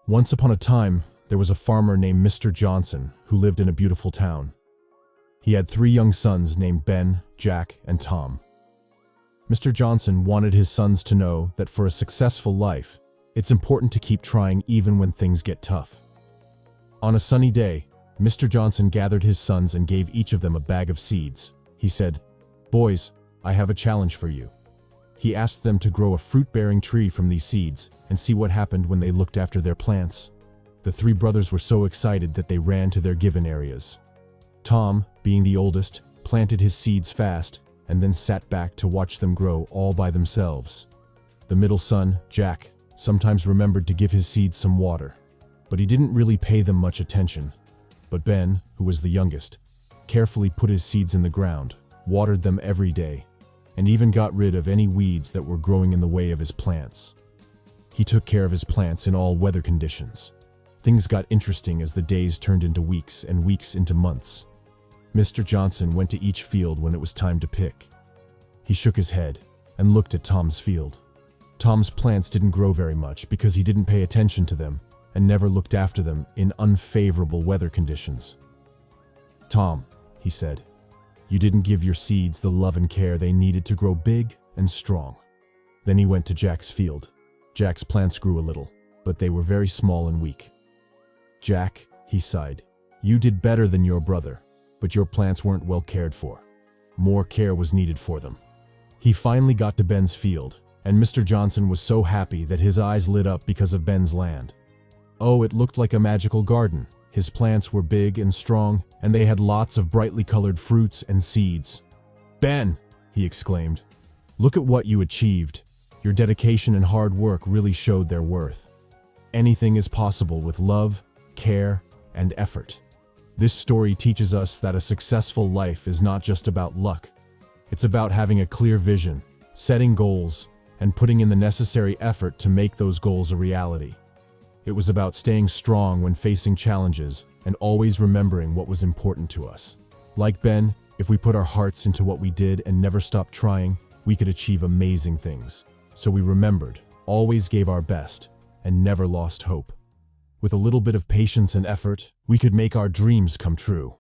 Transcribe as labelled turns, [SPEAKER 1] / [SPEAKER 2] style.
[SPEAKER 1] Once upon a time, there was a farmer named Mr. Johnson who lived in a beautiful town. He had 3 young sons named Ben, Jack, and Tom. Mr. Johnson wanted his sons to know that for a successful life, it's important to keep trying even when things get tough. On a sunny day, Mr. Johnson gathered his sons and gave each of them a bag of seeds. He said, "Boys, I have a challenge for you." He asked them to grow a fruit-bearing tree from these seeds and see what happened when they looked after their plants. The 3 brothers were so excited that they ran to their given areas. Tom, being the oldest, planted his seeds fast and then sat back to watch them grow all by themselves. The middle son, Jack, sometimes remembered to give his seeds some water, but he didn't really pay them much attention. But Ben, who was the youngest, carefully put his seeds in the ground, watered them every day, and even got rid of any weeds that were growing in the way of his plants. He took care of his plants in all weather conditions. Things got interesting as the days turned into weeks and weeks into months. Mr. Johnson went to each field when it was time to pick. He shook his head and looked at Tom's field. Tom's plants didn't grow very much because he didn't pay attention to them and never looked after them in unfavorable weather conditions. "Tom," he said, "you didn't give your seeds the love and care they needed to grow big and strong." Then he went to Jack's field. Jack's plants grew a little, but they were very small and weak. "Jack," he sighed, "you did better than your brother, but your plants weren't well cared for. More care was needed for them." He finally got to Ben's field, and Mr. Johnson was so happy that his eyes lit up because of Ben's land. Oh, it looked like a magical garden. His plants were big and strong, and they had lots of brightly colored fruits and seeds. "Ben," he exclaimed, "look at what you achieved. Your dedication and hard work really showed their worth. Anything is possible with love, care, and effort." This story teaches us that a successful life is not just about luck. It's about having a clear vision, setting goals, and putting in the necessary effort to make those goals a reality. It was about staying strong when facing challenges and always remembering what was important to us. Like Ben, if we put our hearts into what we did and never stopped trying, we could achieve amazing things. So we remembered, always gave our best, and never lost hope. With a little bit of patience and effort, we could make our dreams come true.